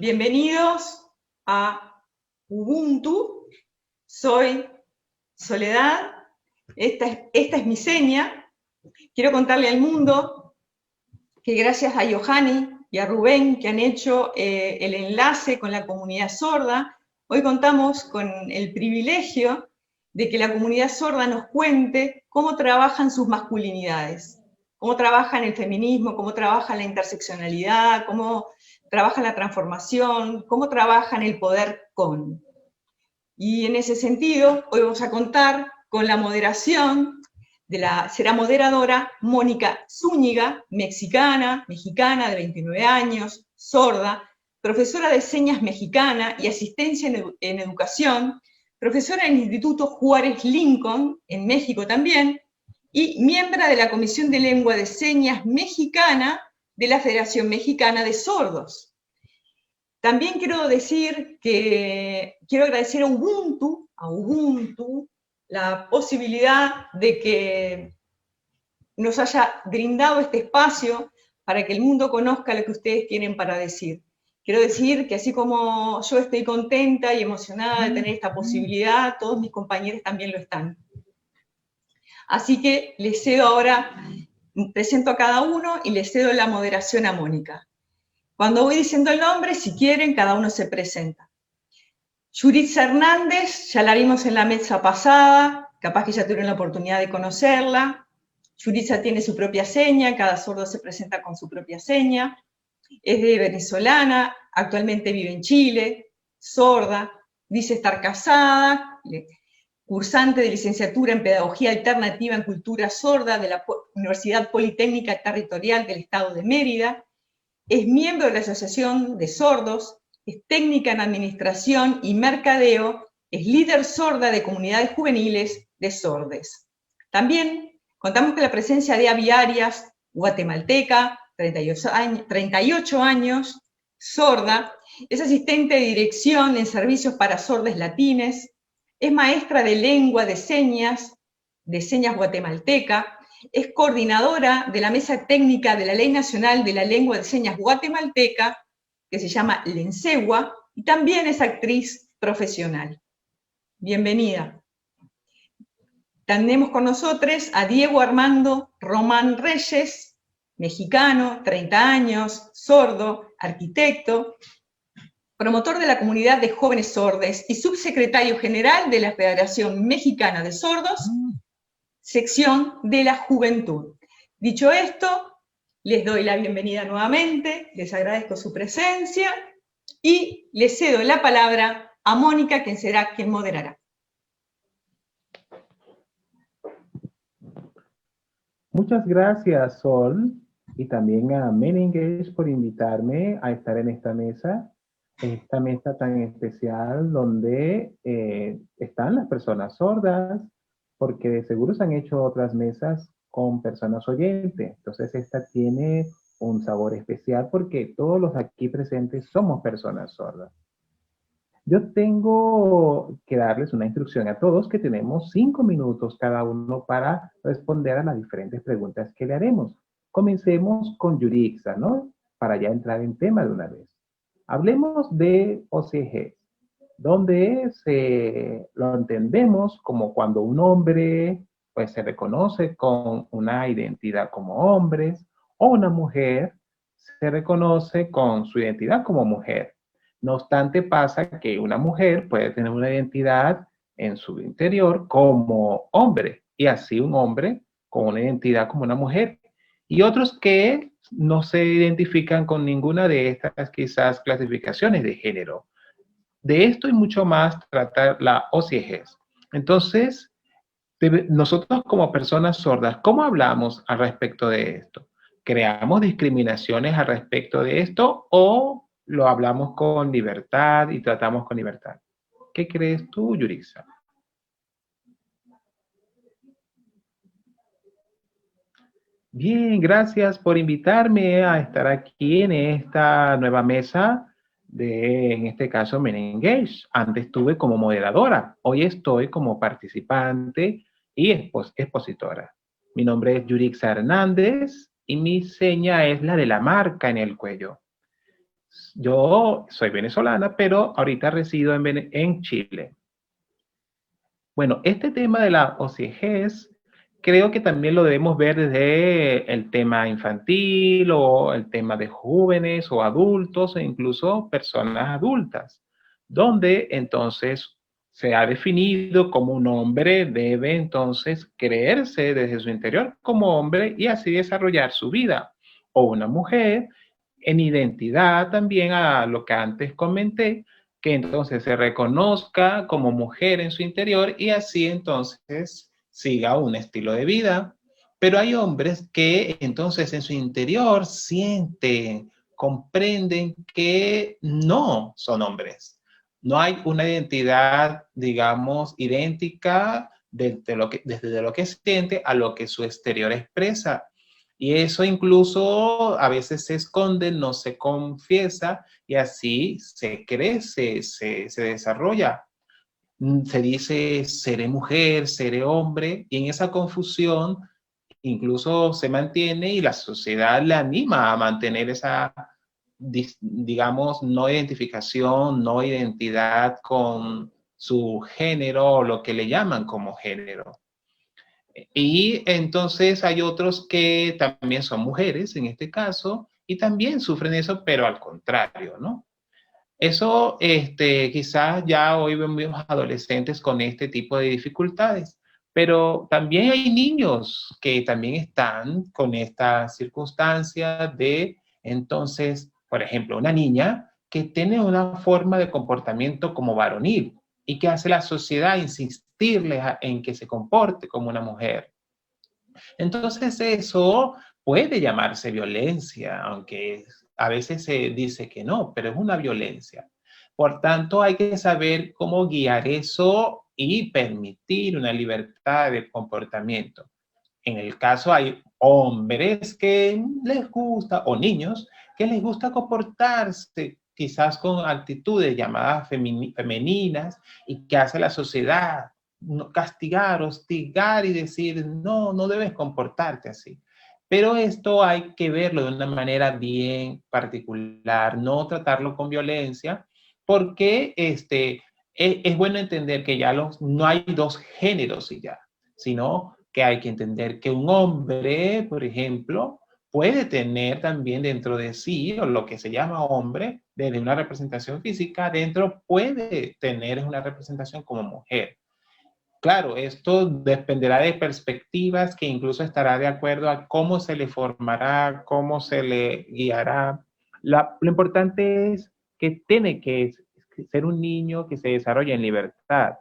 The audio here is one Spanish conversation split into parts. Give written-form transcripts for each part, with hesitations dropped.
Bienvenidos a Ubuntu. Soy Soledad. Esta es mi seña. Quiero contarle al mundo que gracias a Johanny y a Rubén, que han hecho el enlace con la comunidad sorda, hoy contamos con el privilegio de que la comunidad sorda nos cuente cómo trabajan sus masculinidades, cómo trabajan el feminismo, cómo trabajan la interseccionalidad, cómo trabajan la transformación, cómo trabajan el poder con. Y en ese sentido, hoy vamos a contar con la moderación será moderadora Mónica Zúñiga, mexicana de 29 años, sorda, profesora de señas mexicana y asistencia en educación, profesora en el Instituto Juárez Lincoln, en México también, y miembro de la Comisión de Lengua de Señas Mexicana de la Federación Mexicana de Sordos. También quiero decir que quiero agradecer a Ubuntu, la posibilidad de que nos haya brindado este espacio para que el mundo conozca lo que ustedes tienen para decir. Quiero decir que así como yo estoy contenta y emocionada de tener esta posibilidad, todos mis compañeros también lo están. Así que les cedo ahora, presento a cada uno y les cedo la moderación a Mónica. Cuando voy diciendo el nombre, si quieren, cada uno se presenta. Yuritza Hernández, ya la vimos en la mesa pasada, capaz que ya tuvieron la oportunidad de conocerla. Yuritza tiene su propia seña, cada sordo se presenta con su propia seña. Es de venezolana, actualmente vive en Chile, sorda, dice estar casada, cursante de licenciatura en Pedagogía Alternativa en Cultura Sorda de la Universidad Politécnica Territorial del Estado de Mérida, es miembro de la Asociación de Sordos, es técnica en Administración y Mercadeo, es líder sorda de comunidades juveniles de sordes. También contamos con la presencia de Abby Arias, guatemalteca, 38 años, sorda, es asistente de dirección en servicios para sordes latines, es maestra de lengua de señas guatemalteca, es coordinadora de la Mesa Técnica de la Ley Nacional de la Lengua de Señas Guatemalteca, que se llama Lensegua, y también es actriz profesional. Bienvenida. Tenemos con nosotros a Diego Armando Román Reyes, mexicano, 30 años, sordo, arquitecto, promotor de la comunidad de jóvenes sordes y subsecretario general de la Federación Mexicana de Sordos, sección de la juventud. Dicho esto, les doy la bienvenida nuevamente, les agradezco su presencia y les cedo la palabra a Mónica, quien será quien moderará. Muchas gracias, Sol, y también a Menengage por invitarme a estar en esta mesa tan especial donde están las personas sordas, porque de seguro se han hecho otras mesas con personas oyentes. Entonces esta tiene un sabor especial porque todos los aquí presentes somos personas sordas. Yo tengo que darles una instrucción a todos que tenemos 5 minutos cada uno para responder a las diferentes preguntas que le haremos. Comencemos con Yurixa, ¿no? Para ya entrar en tema de una vez. Hablemos de OCG, donde lo entendemos como cuando un hombre pues, se reconoce con una identidad como hombre o una mujer se reconoce con su identidad como mujer. No obstante, pasa que una mujer puede tener una identidad en su interior como hombre y así un hombre con una identidad como una mujer. Y otros que no se identifican con ninguna de estas quizás clasificaciones de género. De esto y mucho más trata la OCG. Entonces, nosotros como personas sordas, ¿cómo hablamos al respecto de esto? ¿Creamos discriminaciones al respecto de esto o lo hablamos con libertad y tratamos con libertad? ¿Qué crees tú, Yurixa? Bien, gracias por invitarme a estar aquí en esta nueva mesa en este caso, Menengage. Antes estuve como moderadora, hoy estoy como participante y expositora. Mi nombre es Yurixa Hernández y mi seña es la de la marca en el cuello. Yo soy venezolana, pero ahorita resido en Chile. Bueno, este tema de la OCGs creo que también lo debemos ver desde el tema infantil o el tema de jóvenes o adultos e incluso personas adultas, donde entonces se ha definido como un hombre debe entonces creerse desde su interior como hombre y así desarrollar su vida, o una mujer en identidad también a lo que antes comenté, que entonces se reconozca como mujer en su interior y así entonces siga un estilo de vida. Pero hay hombres que entonces en su interior sienten, comprenden que no son hombres. No hay una identidad, digamos, idéntica desde lo que siente a lo que su exterior expresa. Y eso incluso a veces se esconde, no se confiesa y así se crece, se desarrolla. Se dice seré mujer, seré hombre y en esa confusión incluso se mantiene y la sociedad le anima a mantener esa, digamos, no identificación, no identidad con su género o lo que le llaman como género. Y entonces hay otros que también son mujeres en este caso y también sufren eso, pero al contrario, ¿no? Eso, quizás ya hoy vemos adolescentes con este tipo de dificultades, pero también hay niños que también están con esta circunstancia de, entonces, por ejemplo, una niña que tiene una forma de comportamiento como varonil y que hace la sociedad insistirle en que se comporte como una mujer. Entonces eso puede llamarse violencia, aunque a veces se dice que no, pero es una violencia. Por tanto, hay que saber cómo guiar eso y permitir una libertad de comportamiento. En el caso hay hombres que les gusta, o niños, que les gusta comportarse quizás con actitudes llamadas femeninas y que hace la sociedad castigar, hostigar y decir, no, no debes comportarte así. Pero esto hay que verlo de una manera particular, no tratarlo con violencia, porque es bueno entender que ya no hay dos géneros y ya, sino que hay que entender que un hombre, por ejemplo, puede tener también dentro de sí, o lo que se llama hombre, desde una representación física, dentro puede tener una representación como mujer. Claro, esto dependerá de perspectivas que incluso estará de acuerdo a cómo se le formará, cómo se le guiará. Lo importante es que tiene que ser un niño que se desarrolle en libertad,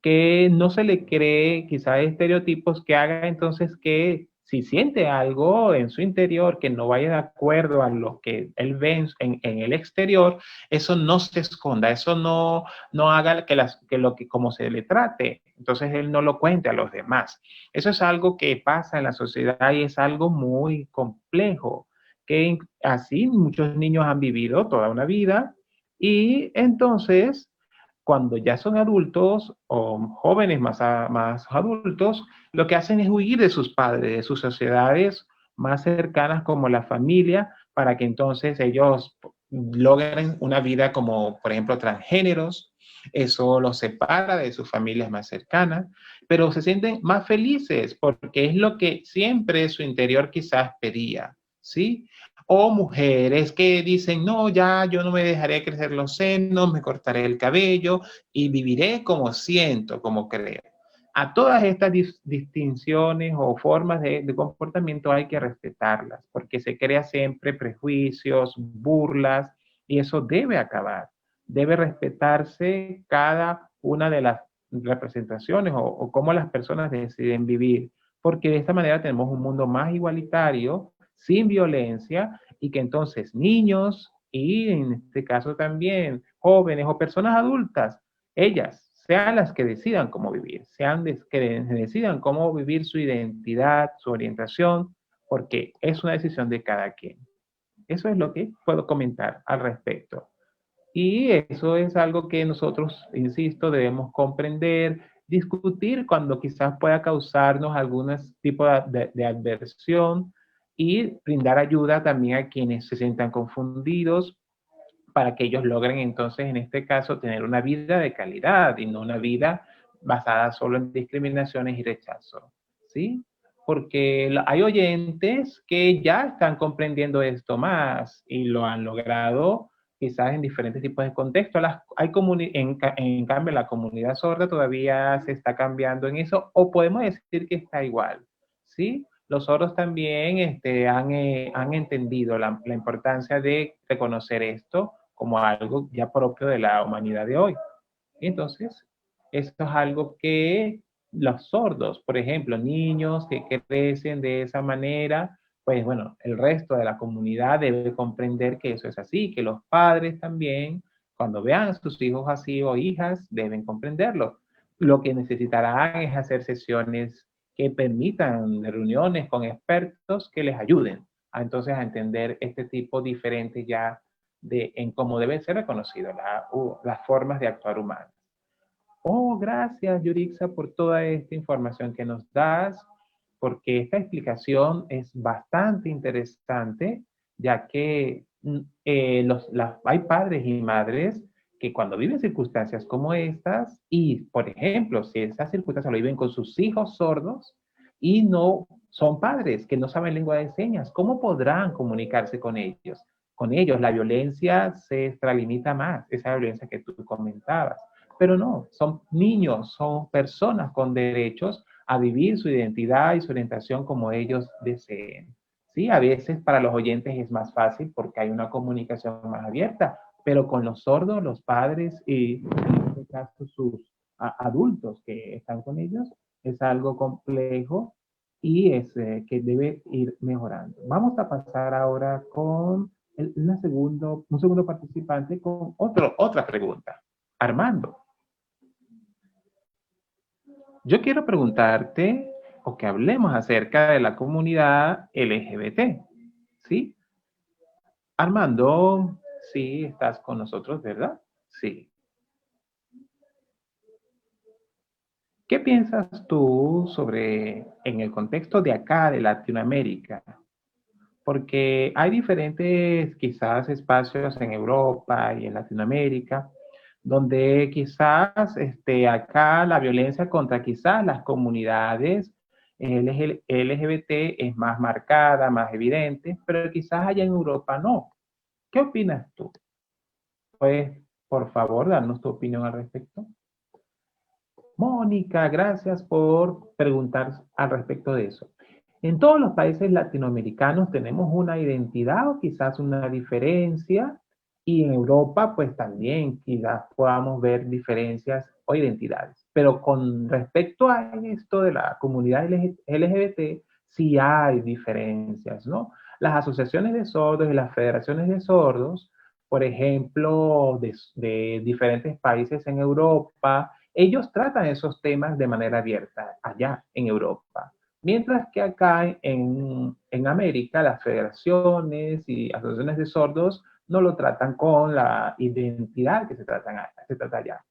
que no se le cree quizás estereotipos que haga entonces que si siente algo en su interior que no vaya de acuerdo a lo que él ve en el exterior, eso no se esconda, eso no haga que como se le trate, entonces él no lo cuente a los demás. Eso es algo que pasa en la sociedad y es algo muy complejo, que así muchos niños han vivido toda una vida y entonces cuando ya son adultos o jóvenes más adultos, lo que hacen es huir de sus padres, de sus sociedades más cercanas como la familia, para que entonces ellos logren una vida como, por ejemplo, transgéneros. Eso los separa de sus familias más cercanas, pero se sienten más felices porque es lo que siempre su interior quizás pedía, ¿sí? O mujeres que dicen, no, ya yo no me dejaré crecer los senos, me cortaré el cabello y viviré como siento, como creo. A todas estas distinciones o formas de comportamiento hay que respetarlas, porque se crea siempre prejuicios, burlas, y eso debe acabar. Debe respetarse cada una de las representaciones o cómo las personas deciden vivir, porque de esta manera tenemos un mundo más igualitario, sin violencia, y que entonces niños y en este caso también jóvenes o personas adultas, ellas sean las que decidan cómo vivir, sean que decidan cómo vivir su identidad, su orientación, porque es una decisión de cada quien. Eso es lo que puedo comentar al respecto. Y eso es algo que nosotros, insisto, debemos comprender, discutir cuando quizás pueda causarnos algún tipo de adversión y brindar ayuda también a quienes se sientan confundidos para que ellos logren entonces, en este caso, tener una vida de calidad y no una vida basada solo en discriminaciones y rechazo, ¿sí? Porque hay oyentes que ya están comprendiendo esto más y lo han logrado quizás en diferentes tipos de contextos. En cambio, la comunidad sorda todavía se está cambiando en eso, o podemos decir que está igual, ¿sí? Los sordos también han entendido la importancia de reconocer esto como algo ya propio de la humanidad de hoy. Entonces, esto es algo que los sordos, por ejemplo, niños que crecen de esa manera, pues bueno, el resto de la comunidad debe comprender que eso es así, que los padres también, cuando vean a sus hijos así o hijas, deben comprenderlo. Lo que necesitarán es hacer sesiones que permitan reuniones con expertos que les ayuden a entonces a entender este tipo diferente ya en cómo debe ser reconocido las formas de actuar humanas. Oh, gracias, Yurixa, por toda esta información que nos das, porque esta explicación es bastante interesante, ya que hay padres y madres que cuando viven circunstancias como estas, y por ejemplo, si esas circunstancias lo viven con sus hijos sordos y no son padres que no saben lengua de señas, ¿cómo podrán comunicarse con ellos? Con ellos la violencia se extralimita más, esa violencia que tú comentabas. Pero no, son niños, son personas con derechos a vivir su identidad y su orientación como ellos deseen. Sí, a veces para los oyentes es más fácil porque hay una comunicación más abierta, pero con los sordos, los padres y en este caso sus adultos que están con ellos, es algo complejo y es que debe ir mejorando. Vamos a pasar ahora con un segundo participante con otra pregunta. Armando. Yo quiero preguntarte o que hablemos acerca de la comunidad LGBT, ¿sí? Armando, sí, estás con nosotros, ¿verdad? Sí. ¿Qué piensas tú sobre, en el contexto de acá, de Latinoamérica? Porque hay diferentes quizás espacios en Europa y en Latinoamérica donde quizás acá la violencia contra quizás las comunidades LGBT es más marcada, más evidente, pero quizás allá en Europa no. ¿Qué opinas tú? ¿Puedes, por favor, darnos tu opinión al respecto? Mónica, gracias por preguntar al respecto de eso. En todos los países latinoamericanos tenemos una identidad o quizás una diferencia, y en Europa pues también quizás podamos ver diferencias o identidades. Pero con respecto a esto de la comunidad LGBT, sí hay diferencias, ¿no? Las asociaciones de sordos y las federaciones de sordos, por ejemplo, de diferentes países en Europa, ellos tratan esos temas de manera abierta allá en Europa. Mientras que acá en América, las federaciones y asociaciones de sordos no lo tratan con la identidad que se trata allá.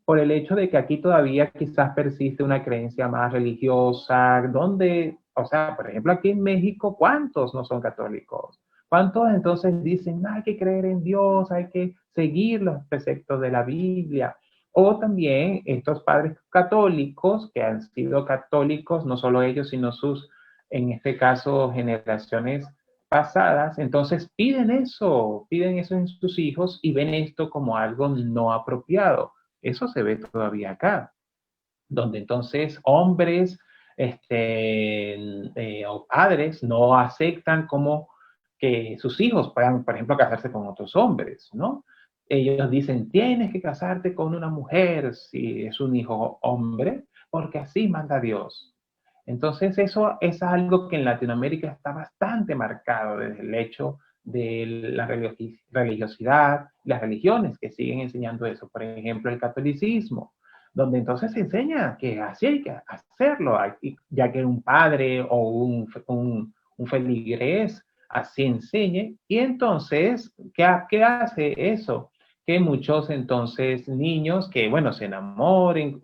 Por el hecho de que aquí todavía quizás persiste una creencia más religiosa, donde, o sea, por ejemplo, aquí en México, ¿cuántos no son católicos? ¿Cuántos entonces dicen, hay que creer en Dios, hay que seguir los preceptos de la Biblia? O también estos padres católicos que han sido católicos, no solo ellos, sino sus, en este caso, generaciones pasadas, entonces piden eso en sus hijos y ven esto como algo no apropiado. Eso se ve todavía acá, donde entonces hombres o padres no aceptan como que sus hijos puedan, por ejemplo, casarse con otros hombres, ¿no? Ellos dicen, tienes que casarte con una mujer si es un hijo hombre, porque así manda Dios. Entonces eso es algo que en Latinoamérica está bastante marcado desde el hecho de la religiosidad, las religiones que siguen enseñando eso. Por ejemplo, el catolicismo, donde entonces se enseña que así hay que hacerlo, ya que un padre o un feligrés así enseñe. Y entonces, ¿qué hace eso? Que muchos entonces niños que, bueno, se enamoren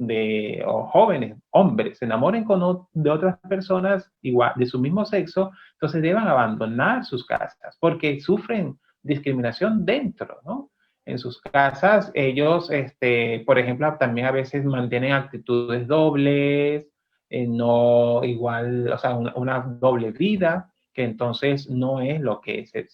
o jóvenes, hombres, se enamoren de otras personas igual, de su mismo sexo, entonces deban abandonar sus casas porque sufren discriminación dentro, ¿no? en sus casas, ellos, por ejemplo, también a veces mantienen actitudes dobles, no igual, o sea, una doble vida, que entonces no es lo que se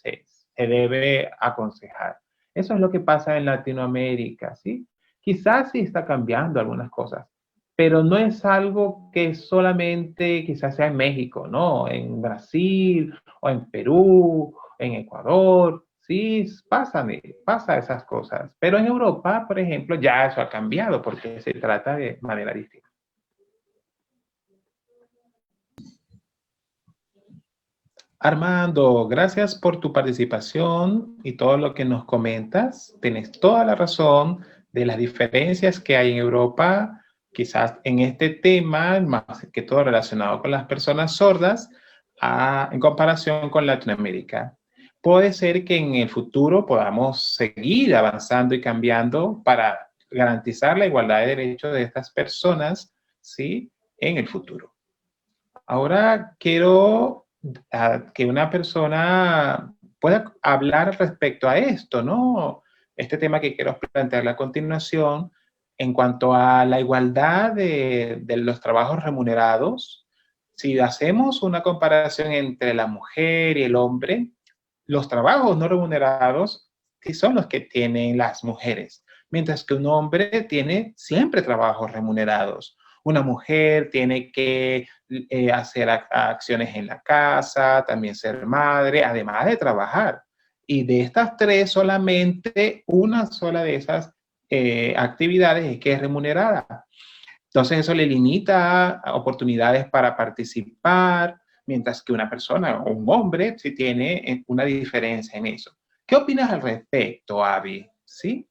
debe aconsejar. Eso es lo que pasa en Latinoamérica, ¿sí? Quizás sí está cambiando algunas cosas, pero no es algo que solamente quizás sea en México, ¿no? En Brasil o en Perú, en Ecuador, sí, pasa esas cosas. Pero en Europa, por ejemplo, ya eso ha cambiado porque se trata de manera distinta. Armando, gracias por tu participación y todo lo que nos comentas. Tienes toda la razón de las diferencias que hay en Europa, quizás en este tema, más que todo relacionado con las personas sordas, en comparación con Latinoamérica. Puede ser que en el futuro podamos seguir avanzando y cambiando para garantizar la igualdad de derechos de estas personas, ¿sí? En el futuro. Ahora quiero que una persona pueda hablar respecto a esto, ¿no? Este tema que quiero plantear a continuación en cuanto a la igualdad de los trabajos remunerados. Si hacemos una comparación entre la mujer y el hombre, los trabajos no remunerados sí son los que tienen las mujeres, mientras que un hombre tiene siempre trabajos remunerados. Una mujer tiene que hacer acciones en la casa, también ser madre, además de trabajar. Y de estas tres, solamente una sola de esas actividades es que es remunerada. Entonces eso le limita oportunidades para participar, mientras que una persona o un hombre sí tiene una diferencia en eso. ¿Qué opinas al respecto, Avi? ¿Sí?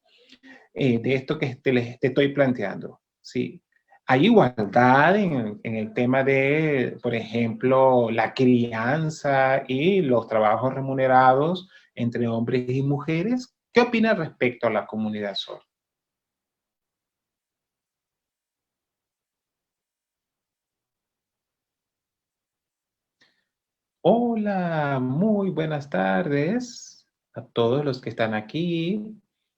De esto que te estoy planteando. ¿Sí? Hay igualdad en el tema de, por ejemplo, la crianza y los trabajos remunerados entre hombres y mujeres. ¿Qué opinas respecto a la comunidad sorda? Hola, muy buenas tardes a todos los que están aquí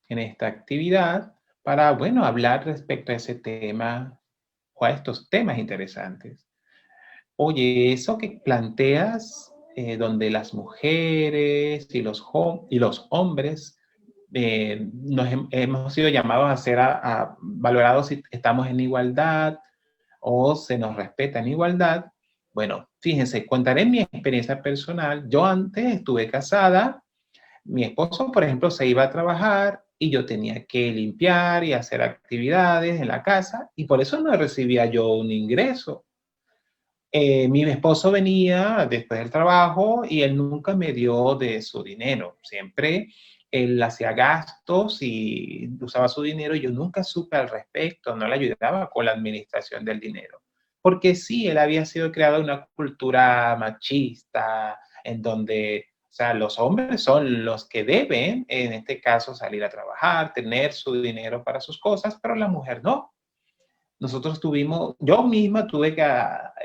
en esta actividad para, bueno, hablar respecto a ese tema o a estos temas interesantes. Oye, eso que planteas, donde las mujeres y y los hombres hemos sido llamados a ser valorados si estamos en igualdad o se nos respeta en igualdad. Bueno, fíjense, contaré mi experiencia personal. Yo antes estuve casada, mi esposo, por ejemplo, se iba a trabajar y yo tenía que limpiar y hacer actividades en la casa y por eso no recibía yo un ingreso. Mi esposo venía después del trabajo y él nunca me dio de su dinero. Siempre él hacía gastos y usaba su dinero y yo nunca supe al respecto, no le ayudaba con la administración del dinero. Porque sí, él había sido creado en una cultura machista, en donde, o sea, los hombres son los que deben, en este caso, salir a trabajar, tener su dinero para sus cosas, pero la mujer no. Nosotros tuvimos, yo misma tuve que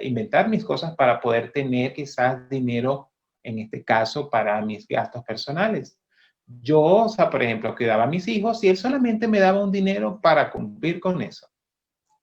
inventar mis cosas para poder tener quizás dinero, en este caso, para mis gastos personales. Yo, o sea, por ejemplo, cuidaba a mis hijos y él solamente me daba un dinero para cumplir con eso.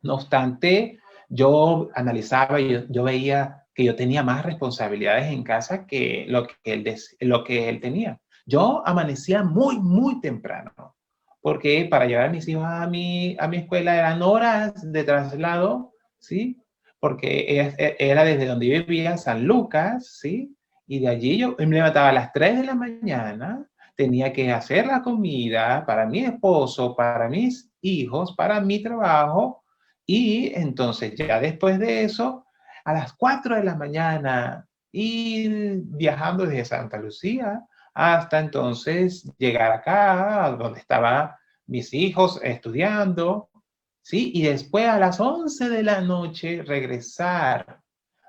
No obstante, yo analizaba y yo veía que yo tenía más responsabilidades en casa que lo que él tenía. Yo amanecía muy, muy temprano, porque para llevar a mis hijos a mi escuela eran horas de traslado, ¿sí? Porque era desde donde yo vivía, San Lucas, ¿sí? Y de allí yo me levantaba a las 3 de la mañana, tenía que hacer la comida para mi esposo, para mis hijos, para mi trabajo, y entonces ya después de eso, a las 4 de la mañana, ir viajando desde Santa Lucía hasta entonces llegar acá, donde estaban mis hijos estudiando, ¿sí? Y después a las 11 de la noche regresar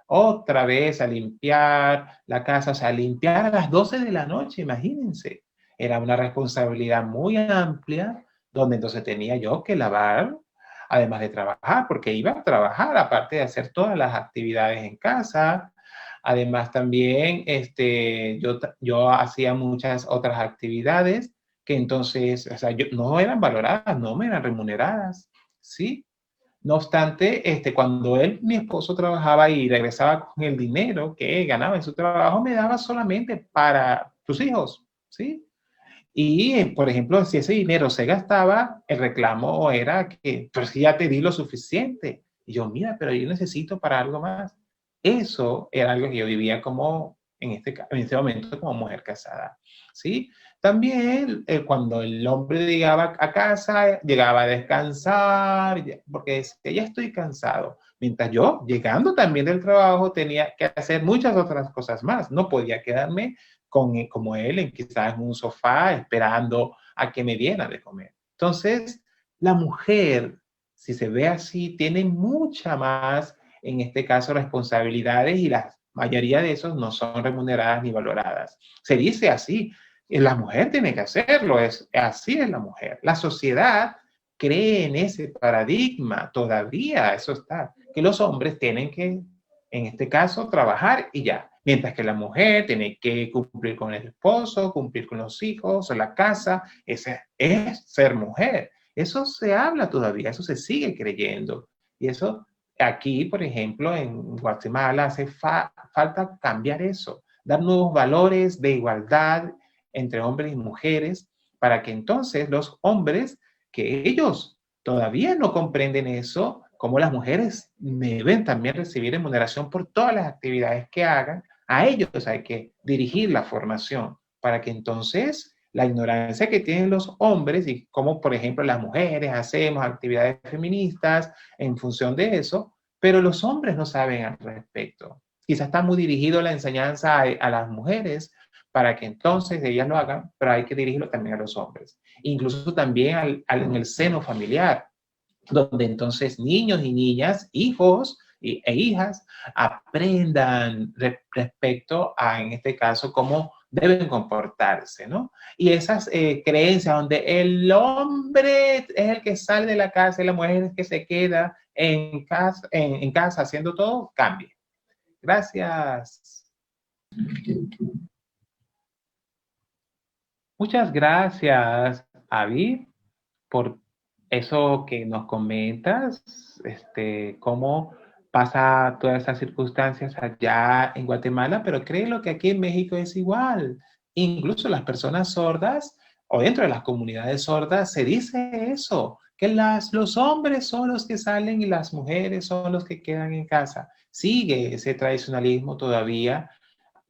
otra vez a limpiar la casa, o sea, limpiar a las 12 de la noche, imagínense. Era una responsabilidad muy amplia, donde entonces tenía yo que lavar, además de trabajar, porque iba a trabajar, aparte de hacer todas las actividades en casa. Además también yo hacía muchas otras actividades que entonces, o sea, no eran valoradas, no eran remuneradas, ¿sí? No obstante, cuando mi esposo trabajaba y regresaba con el dinero que ganaba en su trabajo, me daba solamente para sus hijos, ¿sí? Y, por ejemplo, si ese dinero se gastaba, el reclamo era que, pero si ya te di lo suficiente. Y yo, mira, pero yo necesito para algo más. Eso era algo que yo vivía como, en este momento, como mujer casada, ¿sí? También, cuando el hombre llegaba a casa, llegaba a descansar, porque decía, ya estoy cansado. Mientras yo, llegando también del trabajo, tenía que hacer muchas otras cosas más. No podía quedarme como él, quizás en un sofá, esperando a que me diera de comer. Entonces, la mujer, si se ve así, tiene mucha más, en este caso, responsabilidades, y la mayoría de esos no son remuneradas ni valoradas. Se dice así, la mujer tiene que hacerlo, así es la mujer. La sociedad cree en ese paradigma, todavía eso está, que los hombres tienen que, en este caso, trabajar y ya. Mientras que la mujer tiene que cumplir con el esposo, cumplir con los hijos, la casa, ese es ser mujer. Eso se habla todavía, eso se sigue creyendo. Y eso aquí, por ejemplo, en Guatemala hace falta cambiar eso, dar nuevos valores de igualdad entre hombres y mujeres, para que entonces los hombres, que ellos todavía no comprenden eso, como las mujeres deben también recibir remuneración por todas las actividades que hagan, a ellos hay que dirigir la formación para que entonces la ignorancia que tienen los hombres y cómo, por ejemplo, las mujeres hacemos actividades feministas en función de eso, pero los hombres no saben al respecto. Quizás está muy dirigido la enseñanza a las mujeres para que entonces ellas lo hagan, pero hay que dirigirlo también a los hombres. Incluso también en el seno familiar, donde entonces niños y niñas, hijos e hijas, aprendan respecto a, en este caso, cómo deben comportarse, ¿no? Y esas creencias donde el hombre es el que sale de la casa y la mujer es el que se queda en casa haciendo todo, cambie. Gracias. Muchas gracias, Avi, por eso que nos comentas, cómo pasa todas esas circunstancias allá en Guatemala, pero créelo que aquí en México es igual. Incluso las personas sordas o dentro de las comunidades sordas se dice eso, que los hombres son los que salen y las mujeres son los que quedan en casa. Sigue ese tradicionalismo todavía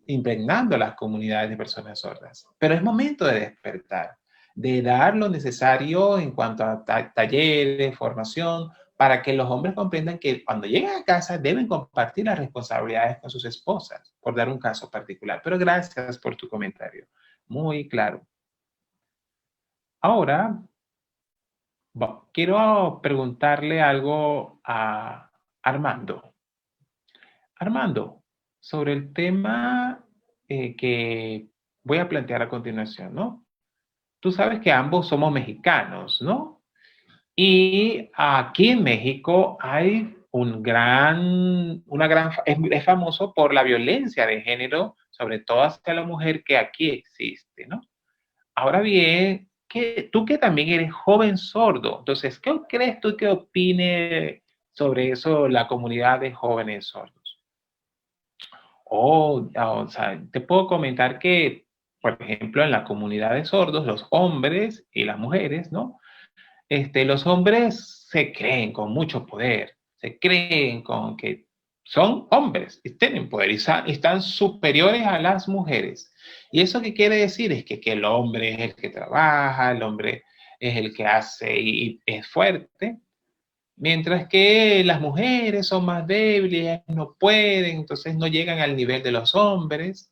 impregnando las comunidades de personas sordas. Pero es momento de despertar, de dar lo necesario en cuanto a talleres, formación, para que los hombres comprendan que cuando llegan a casa deben compartir las responsabilidades con sus esposas, por dar un caso particular. Pero gracias por tu comentario. Muy claro. Ahora, quiero preguntarle algo a Armando. Armando, sobre el tema que voy a plantear a continuación, ¿no? Tú sabes que ambos somos mexicanos, ¿no? Y aquí en México hay es famoso por la violencia de género, sobre todo hacia la mujer, que aquí existe, ¿no? Ahora bien, tú que también eres joven sordo, entonces, ¿qué crees tú que opine sobre eso la comunidad de jóvenes sordos? O sea, te puedo comentar que, por ejemplo, en la comunidad de sordos, los hombres y las mujeres, ¿no? Los hombres se creen con mucho poder, se creen con que son hombres y tienen poder y están superiores a las mujeres. ¿Y eso qué quiere decir? Es que el hombre es el que trabaja, el hombre es el que hace y es fuerte, mientras que las mujeres son más débiles, no pueden, entonces no llegan al nivel de los hombres.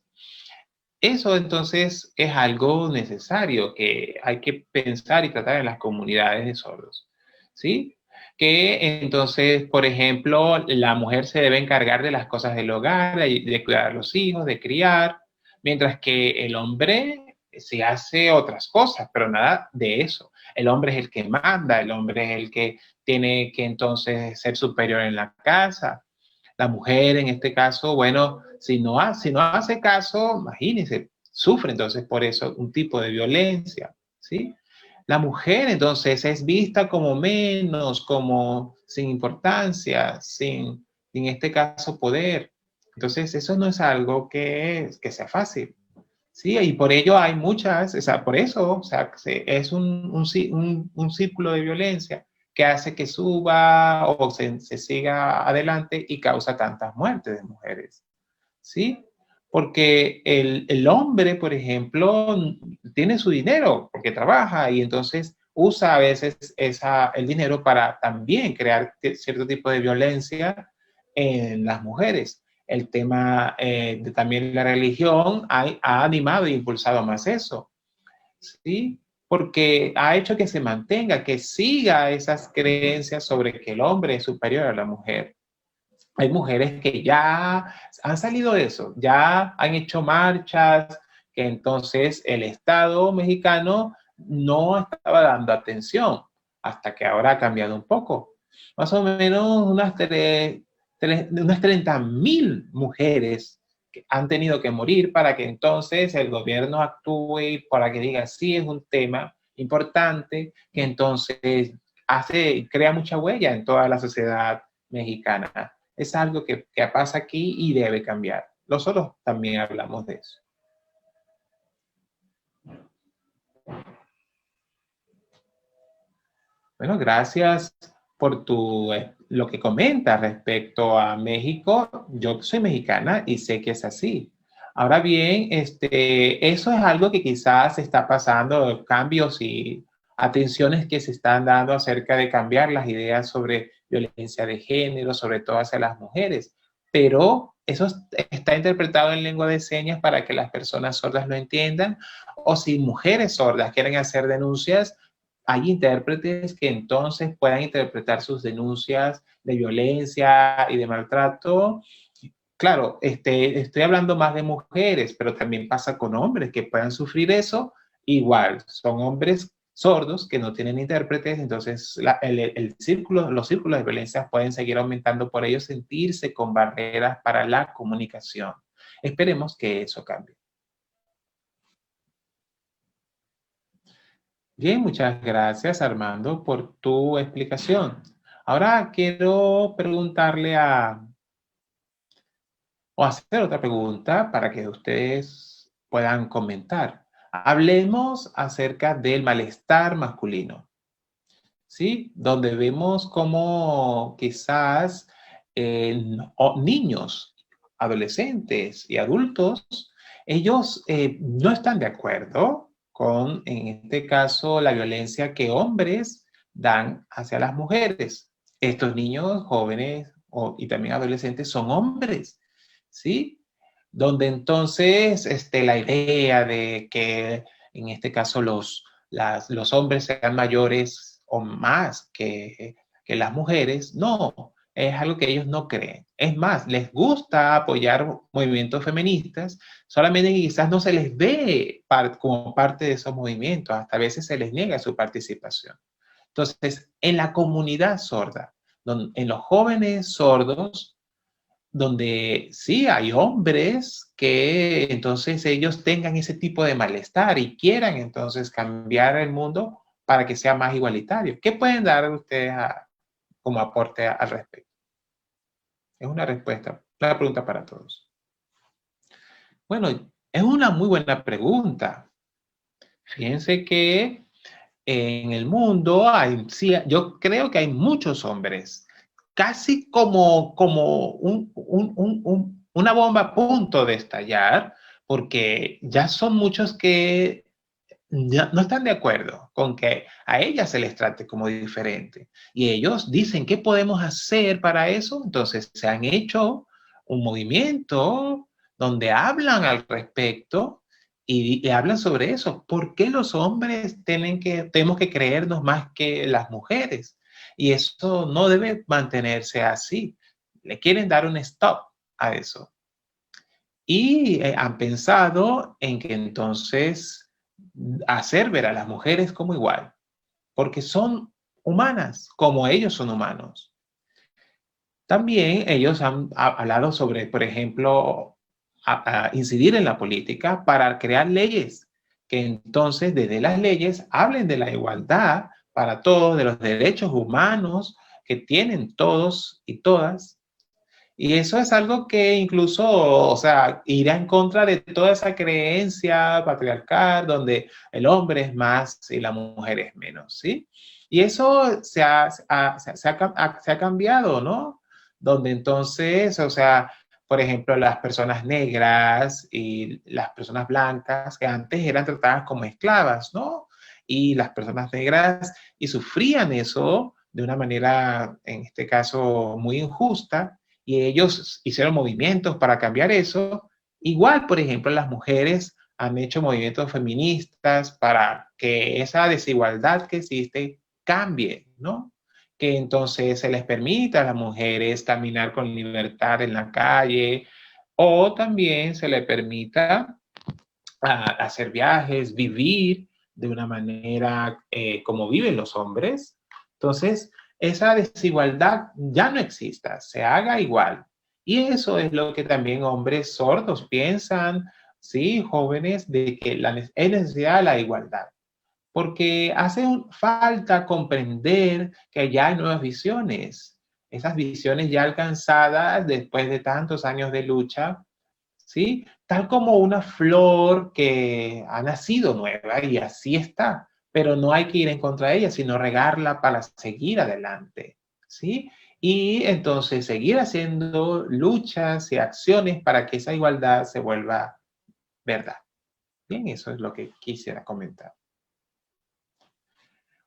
Eso entonces es algo necesario que hay que pensar y tratar en las comunidades de sordos, ¿sí? Que entonces, por ejemplo, la mujer se debe encargar de las cosas del hogar, de cuidar a los hijos, de criar, mientras que el hombre se hace otras cosas, pero nada de eso. El hombre es el que manda, el hombre es el que tiene que entonces ser superior en la casa. La mujer, en este caso, bueno, si no hace caso, imagínense, sufre entonces por eso un tipo de violencia, ¿sí? La mujer entonces es vista como menos, como sin importancia, sin en este caso poder. Entonces eso no es algo que sea fácil. Sí, y por ello hay muchas, o sea, por eso, o sea, es un círculo de violencia que hace que suba o se siga adelante y causa tantas muertes de mujeres, ¿sí? Porque el hombre, por ejemplo, tiene su dinero porque trabaja y entonces usa a veces el dinero para también crear cierto tipo de violencia en las mujeres. El tema de también la religión ha animado e impulsado más eso, ¿sí? Porque ha hecho que se mantenga, que siga esas creencias sobre que el hombre es superior a la mujer. Hay mujeres que ya han salido de eso, ya han hecho marchas, que entonces el Estado mexicano no estaba dando atención, hasta que ahora ha cambiado un poco. Más o menos unas 30,000 mujeres que han tenido que morir para que entonces el gobierno actúe y para que diga, sí, es un tema importante, que entonces crea mucha huella en toda la sociedad mexicana. Es algo que pasa aquí y debe cambiar. Nosotros también hablamos de eso. Bueno, gracias por lo que comentas respecto a México. Yo soy mexicana y sé que es así. Ahora bien, eso es algo que quizás está pasando, cambios y atenciones que se están dando acerca de cambiar las ideas sobre violencia de género, sobre todo hacia las mujeres. Pero eso está interpretado en lengua de señas para que las personas sordas lo entiendan, o si mujeres sordas quieren hacer denuncias, hay intérpretes que entonces puedan interpretar sus denuncias de violencia y de maltrato. Claro, estoy hablando más de mujeres, pero también pasa con hombres que puedan sufrir eso. Igual, son hombres sordos que no tienen intérpretes, entonces los círculos de violencia pueden seguir aumentando por ellos sentirse con barreras para la comunicación. Esperemos que eso cambie. Bien, muchas gracias Armando por tu explicación. Ahora quiero preguntarle o hacer otra pregunta para que ustedes puedan comentar. Hablemos acerca del malestar masculino, ¿sí? Donde vemos como quizás niños, adolescentes y adultos, ellos no están de acuerdo con, en este caso, la violencia que hombres dan hacia las mujeres. Estos niños, jóvenes y también adolescentes son hombres, ¿sí? Donde entonces la idea de que en este caso los hombres sean mayores o más que las mujeres, no, es algo que ellos no creen. Es más, les gusta apoyar movimientos feministas, solamente quizás no se les ve como parte de esos movimientos, hasta a veces se les niega su participación. Entonces, en la comunidad sorda, en los jóvenes sordos, donde sí hay hombres que entonces ellos tengan ese tipo de malestar y quieran entonces cambiar el mundo para que sea más igualitario. ¿Qué pueden dar ustedes como aporte al respecto? Es una respuesta, una pregunta para todos. Bueno, es una muy buena pregunta. Fíjense que en el mundo sí, yo creo que hay muchos hombres, casi como una bomba a punto de estallar, porque ya son muchos que ya no están de acuerdo con que a ellas se les trate como diferente. Y ellos dicen, ¿qué podemos hacer para eso? Entonces se han hecho un movimiento donde hablan al respecto y hablan sobre eso. ¿Por qué los hombres tenemos que creernos más que las mujeres? Y eso no debe mantenerse así. Le quieren dar un stop a eso. Y han pensado en que entonces hacer ver a las mujeres como igual, porque son humanas, como ellos son humanos. También ellos han hablado sobre, por ejemplo, incidir en la política para crear leyes que entonces desde las leyes hablen de la igualdad para todos, de los derechos humanos que tienen todos y todas. Y eso es algo que incluso, o sea, irá en contra de toda esa creencia patriarcal donde el hombre es más y la mujer es menos, ¿sí? Y eso se ha cambiado, ¿no? Donde entonces, o sea, por ejemplo, las personas negras y las personas blancas que antes eran tratadas como esclavas, ¿no? Y las personas negras y sufrían eso de una manera, en este caso, muy injusta, y ellos hicieron movimientos para cambiar eso. Igual, por ejemplo, las mujeres han hecho movimientos feministas para que esa desigualdad que existe cambie, ¿no? Que entonces se les permita a las mujeres caminar con libertad en la calle o también se les permita hacer viajes, vivir de una manera como viven los hombres. Entonces, esa desigualdad ya no exista, se haga igual. Y eso es lo que también hombres sordos piensan, sí, jóvenes, de que es necesidad de la igualdad. Porque hace falta comprender que ya hay nuevas visiones. Esas visiones ya alcanzadas después de tantos años de lucha, ¿sí? Tal como una flor que ha nacido nueva y así está, pero no hay que ir en contra de ella, sino regarla para seguir adelante, ¿sí? Y entonces seguir haciendo luchas y acciones para que esa igualdad se vuelva verdad. Bien, eso es lo que quisiera comentar.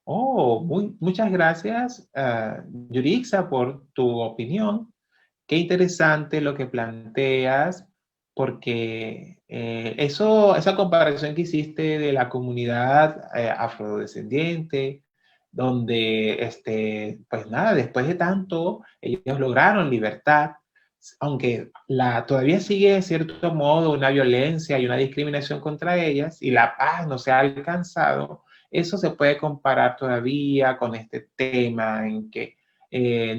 Oh, muchas gracias, Yurixa, por tu opinión. Qué interesante lo que planteas, porque esa comparación que hiciste de la comunidad afrodescendiente, donde, pues nada, después de tanto, ellos lograron libertad, aunque todavía sigue de cierto modo una violencia y una discriminación contra ellas, y la paz no se ha alcanzado. Eso se puede comparar todavía con este tema en que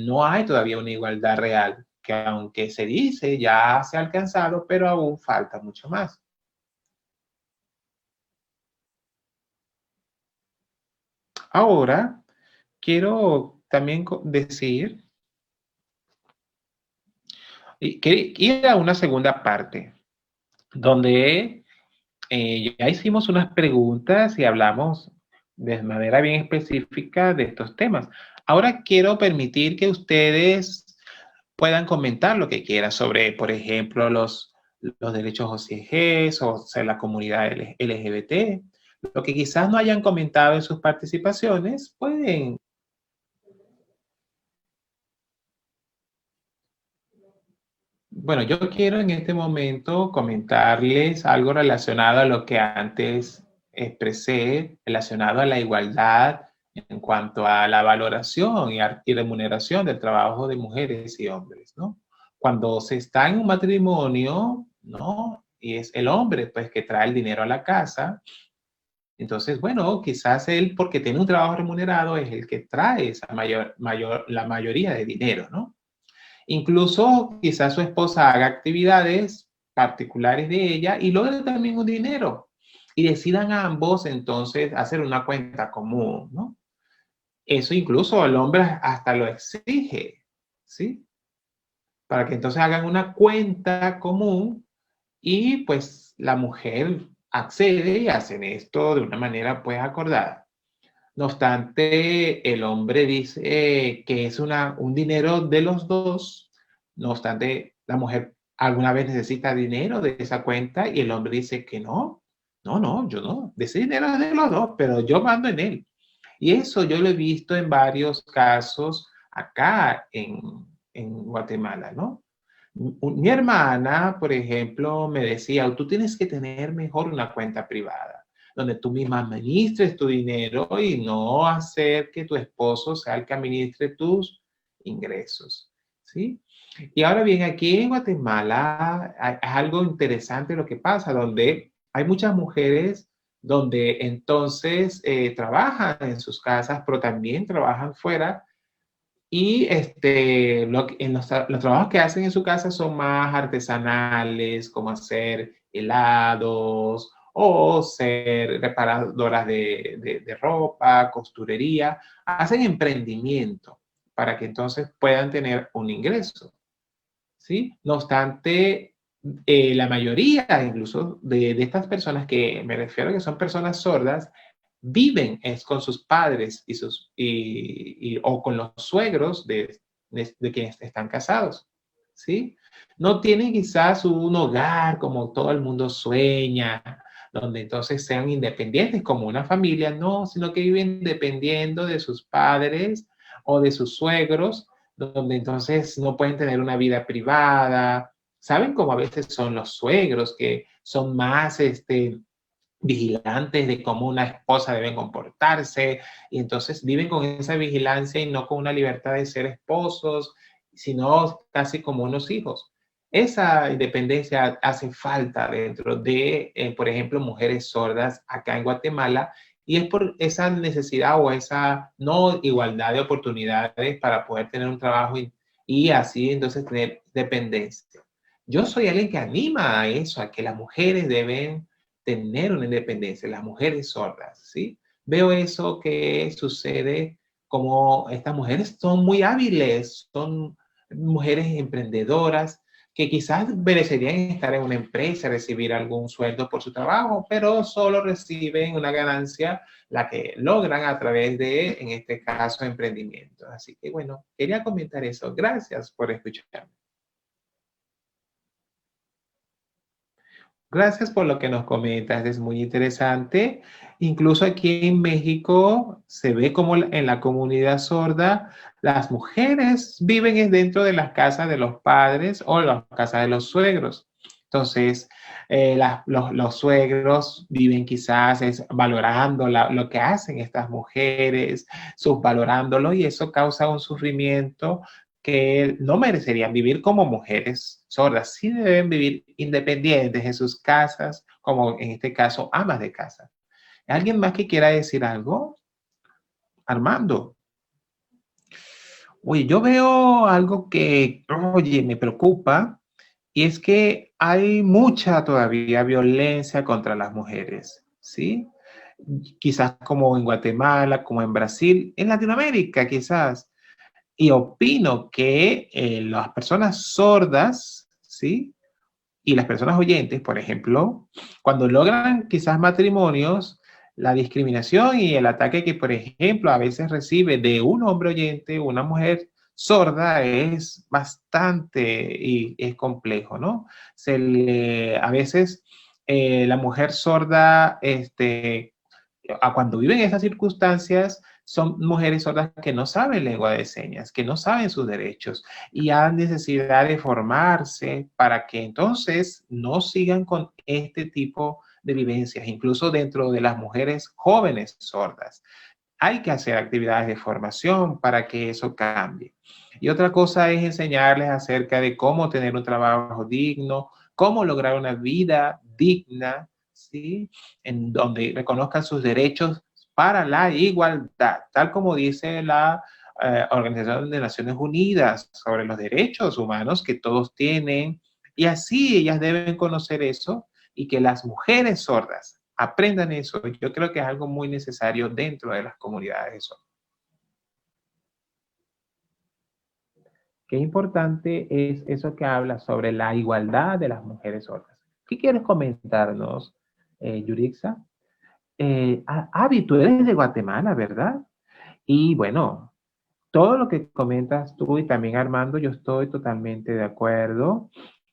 no hay todavía una igualdad real, que aunque se dice ya se ha alcanzado, pero aún falta mucho más. Ahora, quiero también decir, y ir a una segunda parte, donde ya hicimos unas preguntas y hablamos de manera bien específica de estos temas. Ahora quiero permitir que ustedes puedan comentar lo que quieran sobre, por ejemplo, los derechos OCG o sea, la comunidad LGBT. Lo que quizás no hayan comentado en sus participaciones, pueden. Bueno, yo quiero en este momento comentarles algo relacionado a lo que antes expresé, relacionado a la igualdad en cuanto a la valoración y remuneración del trabajo de mujeres y hombres, ¿no? Cuando se está en un matrimonio, ¿no? Y es el hombre, pues, que trae el dinero a la casa, entonces, bueno, quizás él, porque tiene un trabajo remunerado, es el que trae esa la mayoría de dinero, ¿no? Incluso quizás su esposa haga actividades particulares de ella y logre también un dinero y decidan ambos entonces hacer una cuenta común, ¿no? Eso incluso el hombre hasta lo exige, ¿sí? Para que entonces hagan una cuenta común y pues la mujer accede y hacen esto de una manera pues acordada. No obstante, el hombre dice que es un dinero de los dos. No obstante, la mujer alguna vez necesita dinero de esa cuenta y el hombre dice que no. No, no, yo no. De ese dinero es de los dos, pero yo mando en él. Y eso yo lo he visto en varios casos acá en Guatemala, ¿no? Mi hermana, por ejemplo, me decía, tú tienes que tener mejor una cuenta privada, donde tú misma administres tu dinero y no hacer que tu esposo sea el que administre tus ingresos, ¿sí? Y ahora bien, aquí en Guatemala es algo interesante lo que pasa, donde hay muchas mujeres donde entonces trabajan en sus casas, pero también trabajan fuera y los trabajos que hacen en su casa son más artesanales, como hacer helados o ser reparadoras de ropa, costurería, hacen emprendimiento para que entonces puedan tener un ingreso, ¿sí? No obstante, la mayoría incluso de estas personas que me refiero que son personas sordas, viven es con sus padres o con los suegros de quienes están casados, ¿sí? No tienen quizás un hogar como todo el mundo sueña, donde entonces sean independientes como una familia, no, sino que viven dependiendo de sus padres o de sus suegros, donde entonces no pueden tener una vida privada. ¿Saben cómo a veces son los suegros que son más vigilantes de cómo una esposa debe comportarse, y entonces viven con esa vigilancia y no con una libertad de ser esposos, sino casi como unos hijos? Esa independencia hace falta dentro de, por ejemplo, mujeres sordas acá en Guatemala, y es por esa necesidad o esa no igualdad de oportunidades para poder tener un trabajo y así entonces tener dependencia. Yo soy alguien que anima a eso, a que las mujeres deben tener una independencia, las mujeres sordas, ¿sí? Veo eso que sucede como estas mujeres son muy hábiles, son mujeres emprendedoras que quizás merecerían estar en una empresa, recibir algún sueldo por su trabajo, pero solo reciben una ganancia la que logran a través de, en este caso, emprendimiento. Así que bueno, quería comentar eso. Gracias por escucharme. Gracias por lo que nos comentas, es muy interesante. Incluso aquí en México se ve como en la comunidad sorda las mujeres viven dentro de las casas de los padres o las casas de los suegros. Entonces, los suegros viven quizás valorando lo que hacen estas mujeres, subvalorándolo, y eso causa un sufrimiento que no merecerían vivir como mujeres sordas, sí deben vivir independientes en sus casas, como en este caso, amas de casa. ¿Alguien más que quiera decir algo? Armando. Oye, yo veo algo que, oye, me preocupa, y es que hay mucha todavía violencia contra las mujeres, ¿sí? Quizás como en Guatemala, como en Brasil, en Latinoamérica quizás. Y opino que las personas sordas, ¿sí? Y las personas oyentes, por ejemplo, cuando logran quizás matrimonios, la discriminación y el ataque que, por ejemplo, a veces recibe de un hombre oyente, una mujer sorda, es bastante y es complejo, ¿no? A veces la mujer sorda, cuando viven esas circunstancias, son mujeres sordas que no saben lengua de señas, que no saben sus derechos, y hay necesidad de formarse para que entonces no sigan con este tipo de vivencias, incluso dentro de las mujeres jóvenes sordas. Hay que hacer actividades de formación para que eso cambie. Y otra cosa es enseñarles acerca de cómo tener un trabajo digno, cómo lograr una vida digna, ¿sí? En donde reconozcan sus derechos para la igualdad, tal como dice la Organización de Naciones Unidas sobre los derechos humanos que todos tienen. Y así ellas deben conocer eso, y que las mujeres sordas aprendan eso. Yo creo que es algo muy necesario dentro de las comunidades sordas. Qué importante es eso que habla sobre la igualdad de las mujeres sordas. ¿Qué quieres comentarnos, Yurixa? Avi, tú eres de Guatemala, ¿verdad? Y bueno, todo lo que comentas tú y también Armando, yo estoy totalmente de acuerdo.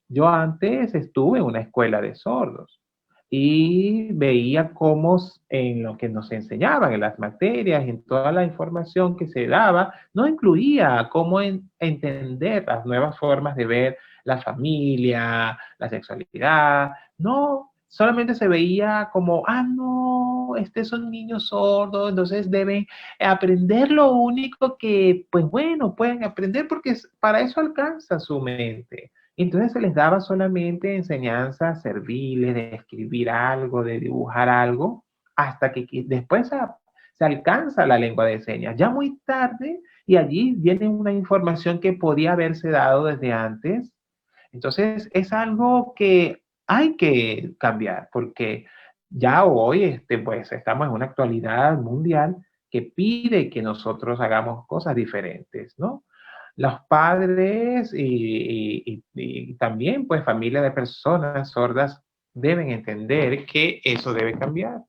Yo antes estuve en una escuela de sordos y veía cómo en lo que nos enseñaban, en las materias, en toda la información que se daba, no incluía cómo entender las nuevas formas de ver la familia, la sexualidad. No, solamente se veía como, no, este es un niño sordo, entonces deben aprender lo único que, pues bueno, pueden aprender porque para eso alcanza su mente. Entonces se les daba solamente enseñanzas serviles de escribir algo, de dibujar algo, hasta que después se alcanza la lengua de señas, ya muy tarde, y allí viene una información que podía haberse dado desde antes. Entonces es algo que hay que cambiar, porque ya hoy pues estamos en una actualidad mundial que pide que nosotros hagamos cosas diferentes, ¿no? Los padres y también pues familia de personas sordas deben entender que eso debe cambiar.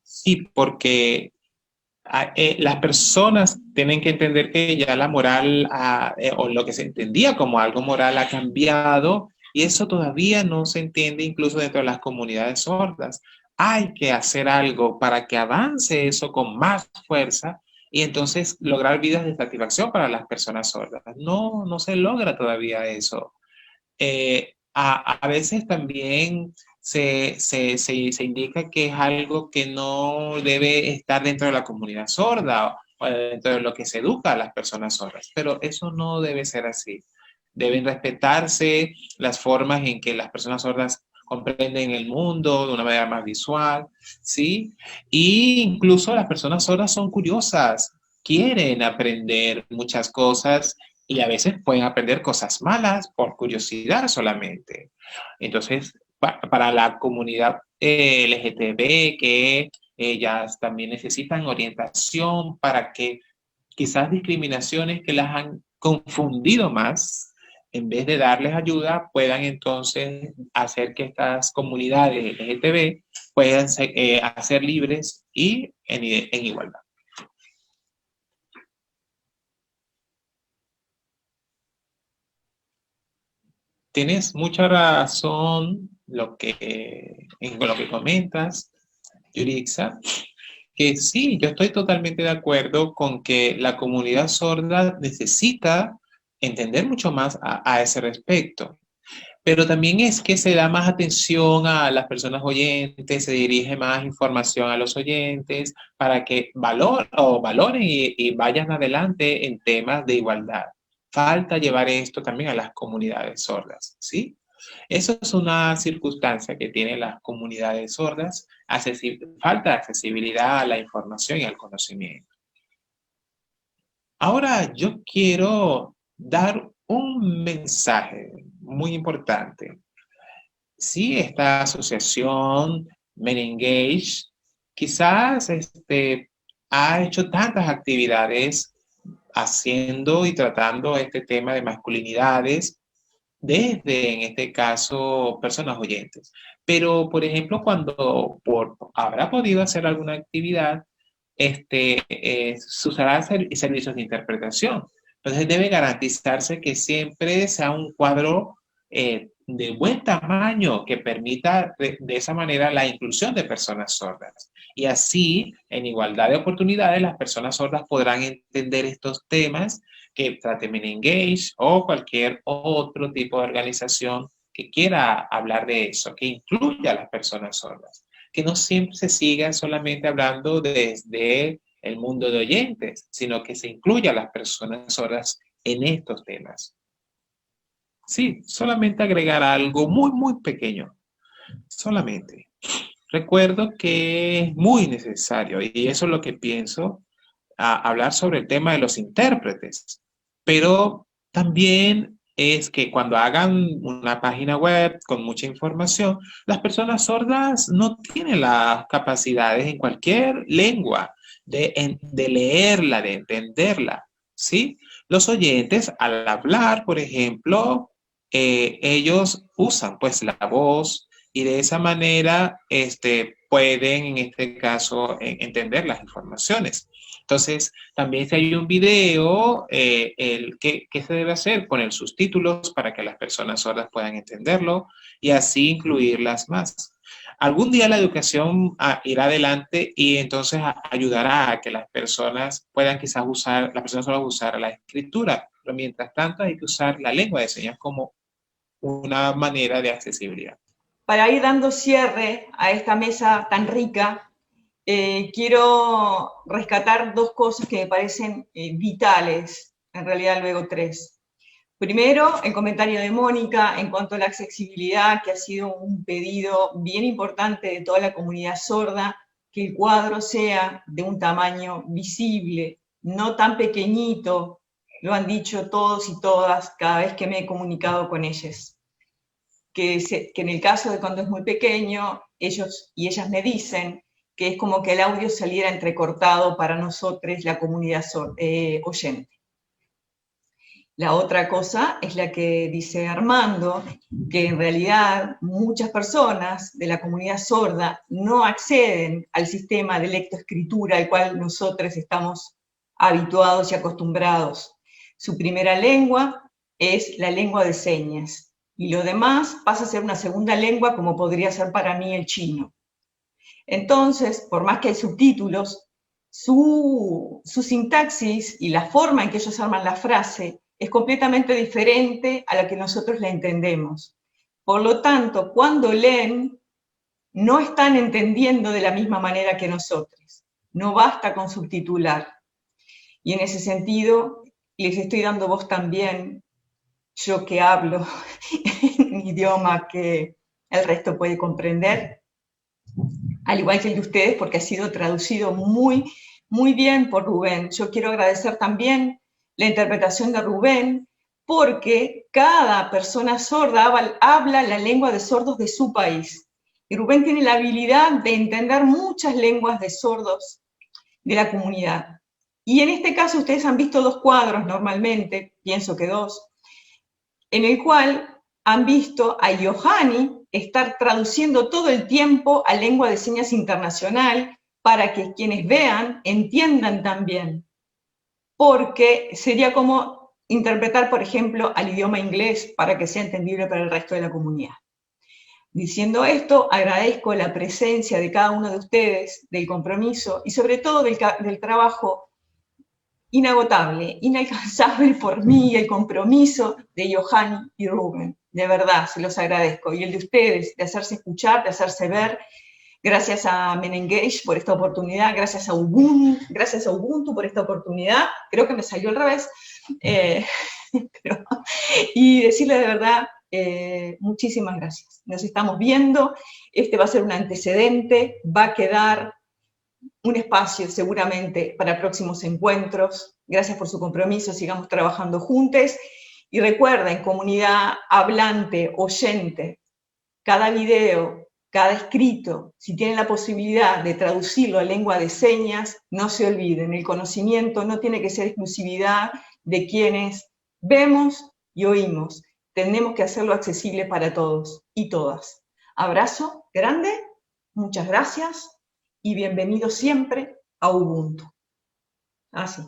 Sí, porque las personas tienen que entender que ya la moral o lo que se entendía como algo moral ha cambiado y eso todavía no se entiende incluso dentro de las comunidades sordas. Hay que hacer algo para que avance eso con más fuerza y entonces lograr vidas de satisfacción para las personas sordas. No, no se logra todavía eso. A veces también se indica que es algo que no debe estar dentro de la comunidad sorda o dentro de lo que se educa a las personas sordas, pero eso no debe ser así. Deben respetarse las formas en que las personas sordas comprenden el mundo de una manera más visual, ¿sí? Y incluso las personas sordas son curiosas, quieren aprender muchas cosas y a veces pueden aprender cosas malas por curiosidad solamente. Entonces, para la comunidad LGTB, que ellas también necesitan orientación para que quizás discriminaciones que las han confundido más, en vez de darles ayuda, puedan entonces hacer que estas comunidades LGTB puedan ser libres y en igualdad. Tienes mucha razón en lo que comentas, Yurixa, que sí, yo estoy totalmente de acuerdo con que la comunidad sorda necesita entender mucho más a ese respecto. Pero también es que se da más atención a las personas oyentes, se dirige más información a los oyentes para que valoren y vayan adelante en temas de igualdad. Falta llevar esto también a las comunidades sordas, ¿sí? Eso es una circunstancia que tienen las comunidades sordas, falta de accesibilidad a la información y al conocimiento. Ahora yo quiero dar un mensaje muy importante. Sí, esta asociación Men Engage quizás ha hecho tantas actividades haciendo y tratando este tema de masculinidades desde, en este caso, personas oyentes. Pero, por ejemplo, cuando habrá podido hacer alguna actividad, se usará servicios de interpretación. Entonces, debe garantizarse que siempre sea un cuadro de buen tamaño que permita de esa manera la inclusión de personas sordas. Y así, en igualdad de oportunidades, las personas sordas podrán entender estos temas que trate Men Engage o cualquier otro tipo de organización que quiera hablar de eso, que incluya a las personas sordas, que no siempre se siga solamente hablando desde el mundo de oyentes, sino que se incluya a las personas sordas en estos temas. Sí, solamente agregar algo muy, muy pequeño. Solamente. Recuerdo que es muy necesario, y eso es lo que pienso, hablar sobre el tema de los intérpretes. Pero también es que cuando hagan una página web con mucha información, las personas sordas no tienen las capacidades en cualquier lengua de leerla, de entenderla, ¿sí? Los oyentes, al hablar, por ejemplo, ellos usan pues la voz y de esa manera pueden, en este caso, entender las informaciones. Entonces, también si hay un video, ¿qué se debe hacer? Poner subtítulos para que las personas sordas puedan entenderlo y así incluirlas más. Algún día la educación irá adelante y entonces ayudará a que las personas puedan quizás las personas sordas usar la escritura, pero mientras tanto hay que usar la lengua de señas como una manera de accesibilidad. Para ir dando cierre a esta mesa tan rica, quiero rescatar dos cosas que me parecen vitales, en realidad luego tres. Primero, el comentario de Mónica en cuanto a la accesibilidad, que ha sido un pedido bien importante de toda la comunidad sorda, que el cuadro sea de un tamaño visible, no tan pequeñito, lo han dicho todos y todas cada vez que me he comunicado con ellas. que en el caso de cuando es muy pequeño, ellos y ellas me dicen que es como que el audio saliera entrecortado para nosotros, la comunidad oyente. La otra cosa es la que dice Armando, que en realidad muchas personas de la comunidad sorda no acceden al sistema de lectoescritura al cual nosotros estamos habituados y acostumbrados. Su primera lengua es la lengua de señas, y lo demás pasa a ser una segunda lengua, como podría ser para mí el chino. Entonces, por más que hay subtítulos, su sintaxis y la forma en que ellos arman la frase es completamente diferente a la que nosotros la entendemos. Por lo tanto, cuando leen, no están entendiendo de la misma manera que nosotros. No basta con subtitular. Y en ese sentido, les estoy dando voz también, yo que hablo en un idioma que el resto puede comprender, al igual que el de ustedes, porque ha sido traducido muy, muy bien por Rubén. Yo quiero agradecer también la interpretación de Rubén, porque cada persona sorda habla la lengua de sordos de su país. Y Rubén tiene la habilidad de entender muchas lenguas de sordos de la comunidad. Y en este caso ustedes han visto dos cuadros normalmente, pienso que dos, en el cual han visto a Yohani estar traduciendo todo el tiempo a lengua de señas internacional para que quienes vean entiendan también. Porque sería como interpretar, por ejemplo, al idioma inglés para que sea entendible para el resto de la comunidad. Diciendo esto, agradezco la presencia de cada uno de ustedes, del compromiso y sobre todo del trabajo inagotable, inalcanzable por mí, el compromiso de Yohani y Rubén. De verdad, se los agradezco. Y el de ustedes, de hacerse escuchar, de hacerse ver. Gracias a Menengage por esta oportunidad, gracias a Ubuntu por esta oportunidad. Creo que me salió al revés. Y decirle de verdad, muchísimas gracias. Nos estamos viendo. Este va a ser un antecedente, va a quedar un espacio seguramente para próximos encuentros. Gracias por su compromiso, sigamos trabajando juntos. Y recuerden, comunidad hablante, oyente, cada video, cada escrito, si tienen la posibilidad de traducirlo a lengua de señas, no se olviden, el conocimiento no tiene que ser exclusividad de quienes vemos y oímos. Tenemos que hacerlo accesible para todos y todas. Abrazo grande, muchas gracias y bienvenido siempre a Ubuntu. Así.